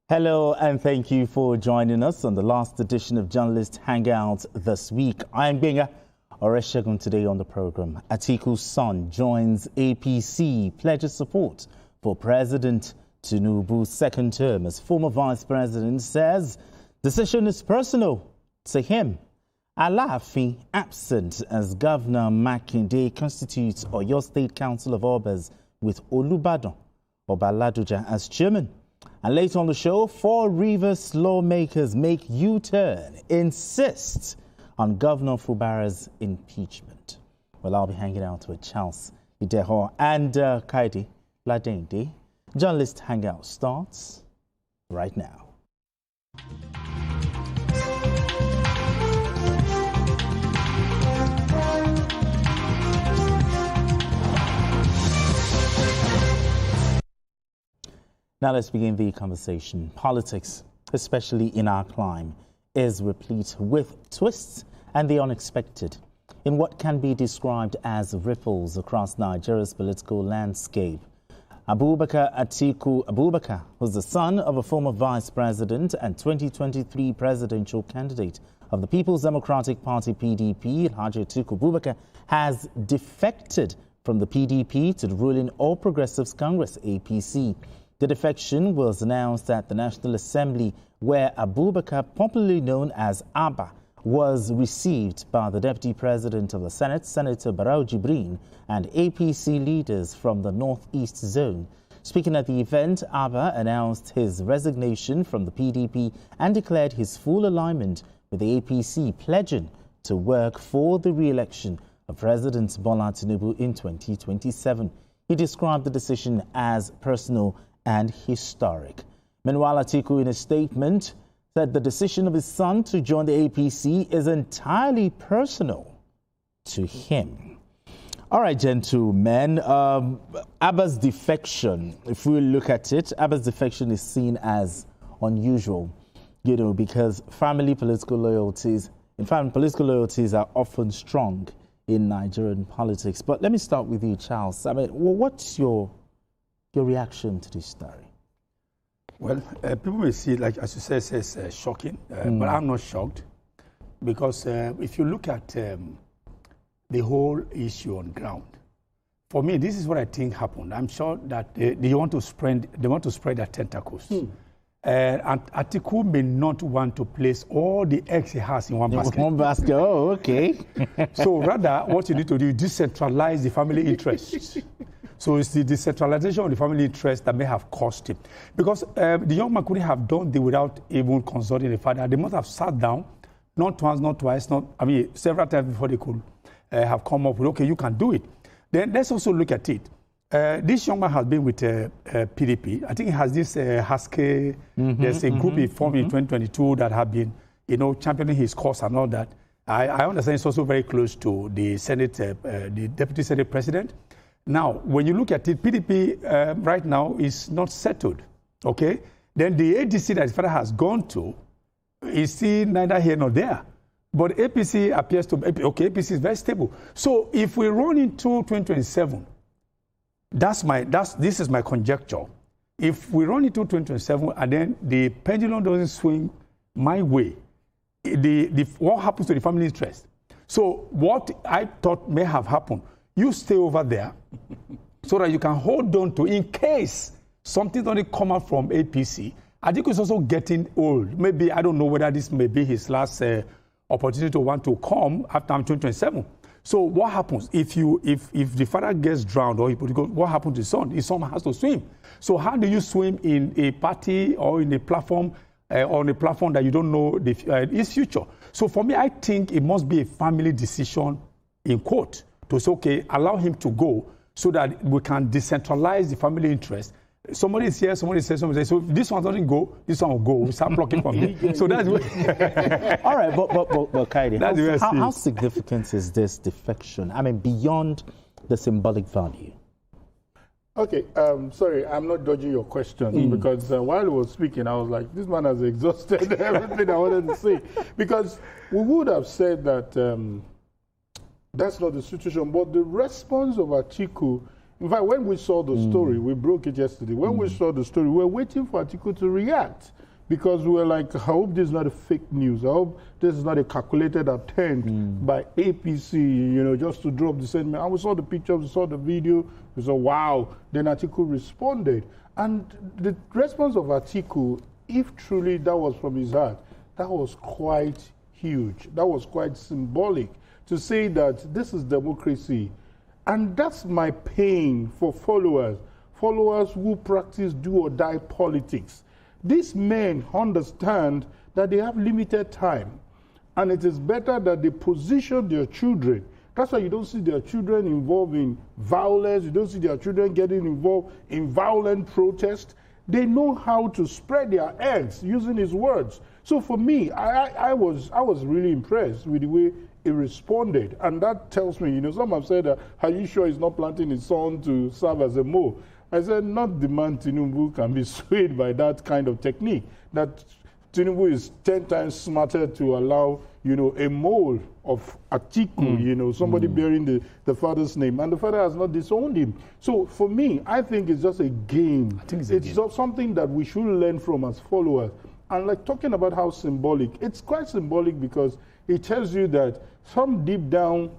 Hello and thank you for joining us on the last edition of Journalist Hangout this week. I am Benga Oreshegun. Today on the program, Atiku's son joins APC, pledges support for President Tinubu's second term as former vice president says decision is personal to him. Alaafin absent as Governor Makinde constitutes Oyo State Council of Obas with Olubadan Obaladoja as chairman. And later on the show, 4 Rivers lawmakers make U-turn, insist on Governor Fubara's impeachment. Well, I'll be hanging out with Charles Ideho and Kaidi Ladende. Journalist Hangout starts right now. Now let's begin the conversation. Politics, especially in our climb, is replete with twists and the unexpected in what can be described as ripples across Nigeria's political landscape. Atiku Abubakar was the son of a former vice president and 2023 presidential candidate of the People's Democratic Party PDP. Atiku Abubakar has defected from the PDP to the ruling All Progressives Congress APC. The defection was announced at the National Assembly, where Abubakar, popularly known as Abba, was received by the Deputy President of the Senate, Senator Barau Jibrin, and APC leaders from the Northeast Zone. Speaking at the event, Abba announced his resignation from the PDP and declared his full alignment with the APC, pledging to work for the re-election of President Bola Tinubu in 2027. He described the decision as personal and historic. Meanwhile, Atiku, in a statement, said the decision of his son to join the APC is entirely personal to him. All right, gentlemen, Abba's defection, if we look at it, Abba's defection is seen as unusual, because political loyalties are often strong in Nigerian politics. But let me start with you, Charles. What's your reaction to this story? Well, people may see it, like as you say, it's shocking, but I'm not shocked because if you look at the whole issue on ground, for me, this is what I think happened. I'm sure that they want to spread their tentacles. And Atiku may not want to place all the eggs he has in one basket. One basket, oh, okay. So rather, what you need to do is decentralize the family interests. So it's the decentralization of the family interest that may have cost him. Because the young man couldn't have done this without even consulting the father. They must have sat down, not once, not twice, several times before they could have come up with, okay, you can do it. Then let's also look at it. This young man has been with PDP. I think he has this Husky. There's a group he formed in 2022 that have been, championing his cause and all that. I understand it's also very close to the Senate, the Deputy Senate President. Now, when you look at it, PDP right now is not settled, okay? Then the ADC that his father has gone to is still neither here nor there. But APC appears to be, okay, APC is very stable. So if we run into 2027, this is my conjecture. If we run into 2027 and then the pendulum doesn't swing my way, what happens to the family interest? So what I thought may have happened, you stay over there so that you can hold on to in case something doesn't come out from APC. I think he's also getting old. Maybe, I don't know whether this may be his last opportunity to want to come after 2027. So what happens if the father gets drowned or what happens to his son? His son has to swim. So how do you swim in a party or in a platform on a platform that you don't know his future? So for me, I think it must be a family decision in court to say, okay, allow him to go so that we can decentralize the family interest. Somebody is here, somebody says, so if this one doesn't go, this one will go. We start blocking from here. So that's what. All right, but Kaidi, how significant is this defection? Beyond the symbolic value. Okay, sorry, I'm not dodging your question because while he was speaking, I was like, this man has exhausted everything I wanted to say. Because we would have said that that's not the situation, but the response of Atiku In fact, when we saw the story, we broke it yesterday. When we saw the story, we were waiting for Atiku to react because we were like, I hope this is not a fake news. I hope this is not a calculated attempt by APC, you know, just to drop the sentiment. And we saw the pictures, we saw the video, we saw, wow. Then Atiku responded. And the response of Atiku, if truly that was from his heart, that was quite huge. That was quite symbolic to say that this is democracy. And that's my pain for followers who practice do or die politics. These men understand that they have limited time, and it is better that they position their children. That's why you don't see their children involved in violence. You don't see their children getting involved in violent protest. They know how to spread their eggs using his words. So for me, I was really impressed with the way he responded. And that tells me, you know, some have said, are you sure he's not planting his son to serve as a mole? I said, not the man Tinubu can be swayed by that kind of technique. That Tinubu is 10 times smarter to allow, you know, a mole of Atiku, you know, somebody bearing the father's name. And the father has not disowned him. So for me, I think it's just a game. I think it's just something that we should learn from as followers. And like talking about how symbolic, it's quite symbolic because it tells you that some deep down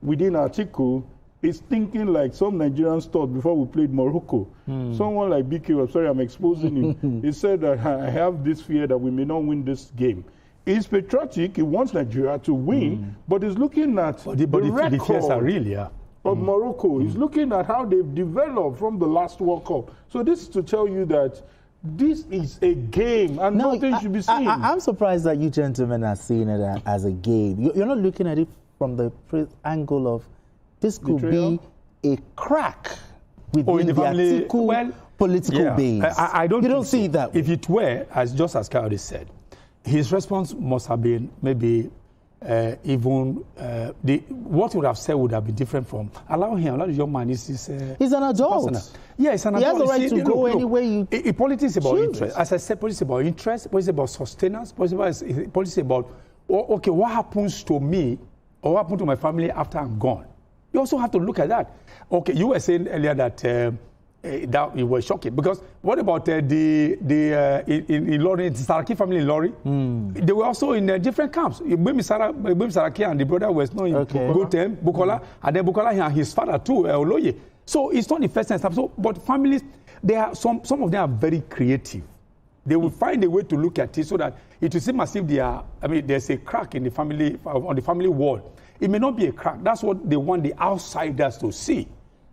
within Atiku is thinking like some Nigerians thought before we played Morocco. Someone like BK, I'm sorry I'm exposing him, he said that I have this fear that we may not win this game. He's patriotic, he wants Nigeria to win, but he's looking at the fears are real, of Morocco. He's looking at how they've developed from the last World Cup. So this is to tell you that this is a game and nothing should be seen. I'm surprised that you gentlemen are seeing it as a game. You're not looking at it from the angle of this could be a crack within the Atiku political base. I don't you don't see it that way. If it were, just as Kayode said, his response must have been maybe what he would have said would have been different from allow him. Allow the young man. He's an adult. Personal. Yeah, he's an adult. He has the right to go anywhere you choose. Politics is about interest. As I said, politics is about interest. Politics is about sustenance. Politics is about okay, what happens to me or what happens to my family after I'm gone. You also have to look at that. Okay, you were saying earlier that that it was shocking because what about in Lori, the Saraki family in Lori? They were also in different camps. Maybe Saraki and the brother was not in Gotem, Bukola, and then Bukola and his father too, Oloye. So it's not the first time. So, but families, they are some of them are very creative. They will find a way to look at it so that it will seem as if they are. I mean, there's a crack in the family on the family wall. It may not be a crack. That's what they want the outsiders to see.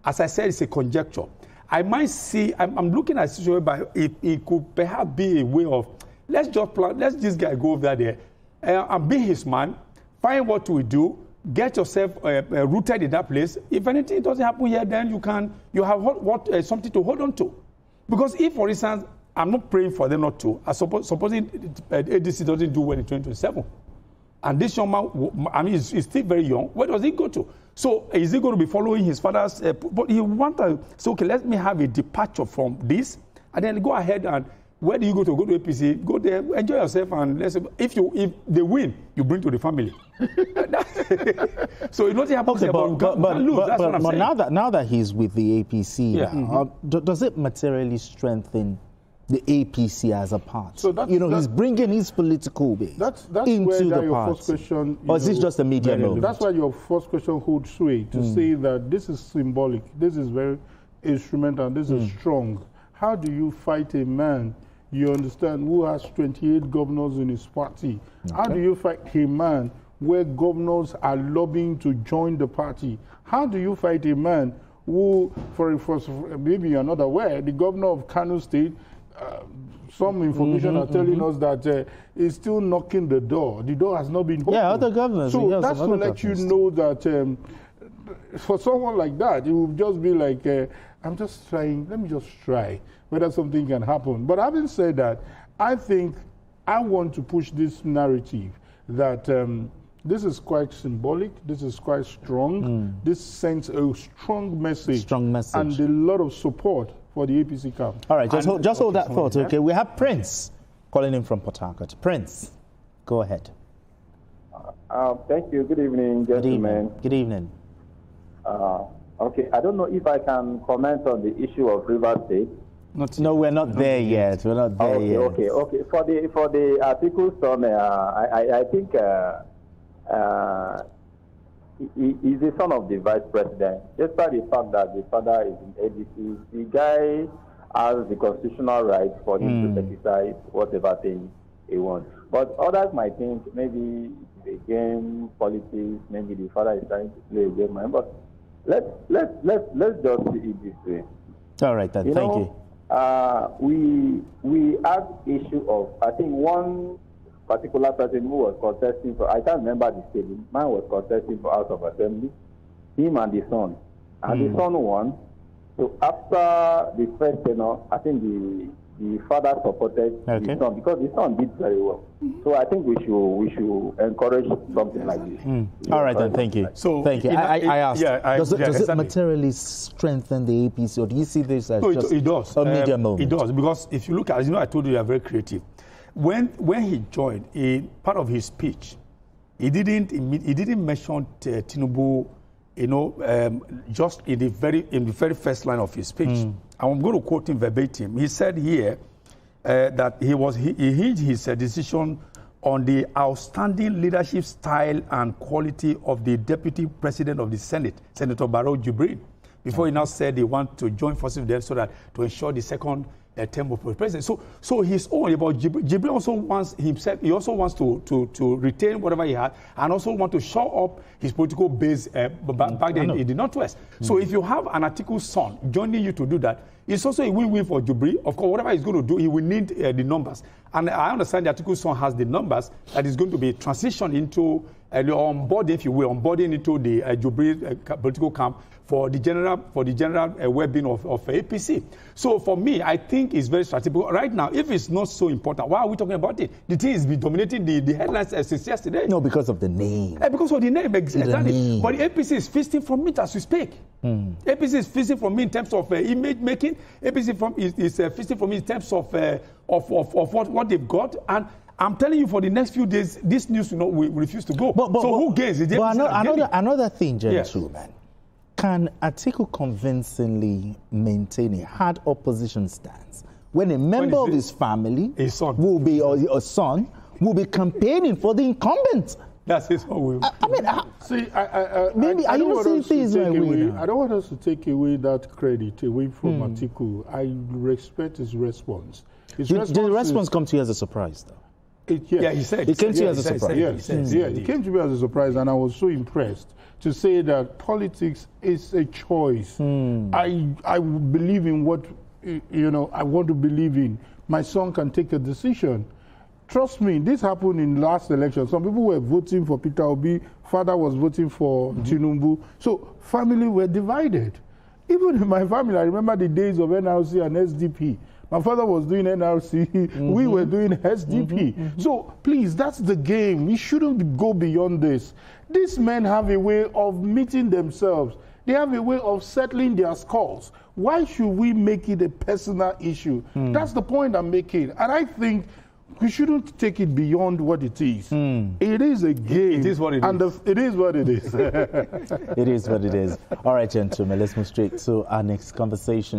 As I said, it's a conjecture. I might see, I'm looking at a situation, but it could perhaps be a way of, let's this guy go over there and be his man, find what we do, get yourself rooted in that place. If anything doesn't happen here, then you have something to hold on to. Because if, for instance, I'm not praying for them not to, supposing ADC doesn't do well in 2027, and this young man, I mean, he's still very young. Where does he go to? So is he going to be following his father's? But he wants to say, okay, let me have a departure from this, and then go ahead and where do you go to? Go to APC, go there, enjoy yourself, and let's say, if they win, you bring to the family. So you know what happens about lose. That's what I'm saying. Now that he's with the APC, does it materially strengthen the APC as a part? So he's bringing his political base into the party. First question, or is this just a media moment? That's why your first question holds sway to say that this is symbolic, this is very instrumental, this is strong. How do you fight a man, you understand, who has 28 governors in his party? Okay. How do you fight a man where governors are lobbying to join the party? How do you fight a man who, maybe you're not aware, the governor of Kano State, some information are telling us that he's still knocking the door. The door has not been opened. Yeah, other governors. So that's to let you know that for someone like that, it will just be like, I'm just trying, let me just try whether something can happen. But having said that, I think I want to push this narrative that this is quite symbolic, this is quite strong, this sends a strong message and a lot of support for the APC camp. All right, just hold that thought, okay? We have Prince calling in from Port Harcourt. Prince, go ahead. Thank you. Good evening, gentlemen. Good evening. Okay, I don't know if I can comment on the issue of River State. No, we're not there yet. We're not there yet. Okay. For the Atiku son, I think he's the son of the vice president. Despite the fact that the father is in APC, the guy has the constitutional right for him to exercise whatever thing he wants. But others might think maybe it's a game, politics, maybe the father is trying to play a game. But let's just see it this way. All right, then. Thank you. We had issue of, I think, one particular person who was contesting for, I can't remember the state, man was contesting for House of Assembly, him and the son. And the son won. So after the first tenure, I think the father supported the son because the son did very well. So I think we should encourage something like this. All right, then. Thank you. So thank you. I asked. Does it exactly. materially strengthen the APC, or do you see this as just it does. a media moment? It does, because if you look at, as you know, I told you are very creative. When he joined, part of his speech, he didn't mention Tinubu, just in the very first line of his speech. I'm going to quote him verbatim. He said here that he hinged his decision on the outstanding leadership style and quality of the Deputy President of the Senate, Senator Barrow Jubril, before he now said he wants to join forces with them so that to ensure the second term of the president. So he's all about Jubril also wants himself. He also wants to retain whatever he had, and also want to shore up his political base back then in the Northwest. So if you have an Atiku son joining you to do that, it's also a win-win for Jubril. Of course, whatever he's going to do, he will need the numbers. And I understand the Atiku son has the numbers that is going to be transitioned into onboarding, if you will, onboarding into the Jubril political camp for the general well-being of APC. So for me, I think it's very strategic. Right now, if it's not so important, why are we talking about it? The thing has been dominating the headlines since yesterday. No, because of the name. Because of the name, exactly. But the APC is feasting from it as we speak. APC is feasting from it in terms of image making. APC is feasting from it in terms of what they've got. And I'm telling you, for the next few days, this news will refuse to go. So who gains? Another thing, gentlemen. Can Atiku convincingly maintain a hard opposition stance when a member of his family, will be a son, will be campaigning for the incumbent? That's his own will. Maybe are you seeing things right away? I don't want us to take away that credit away from Atiku. I respect his response. Did the response come to you as a surprise, though? He said. It came to you as a surprise. It came to me as a surprise, and I was so impressed to say that politics is a choice. I believe in what I want to believe in. My son can take a decision. Trust me, this happened in last election. Some people were voting for Peter Obi. Father was voting for Tinubu. So family were divided. Even in my family, I remember the days of NRC and SDP. My father was doing NRC, we were doing SDP. So please, that's the game. We shouldn't go beyond this. These men have a way of meeting themselves. They have a way of settling their scores. Why should we make it a personal issue? That's the point I'm making. And I think we shouldn't take it beyond what it is. It is a game. It is what it is. It is what it is. It is what it is. All right, gentlemen, let's move straight to our next conversation.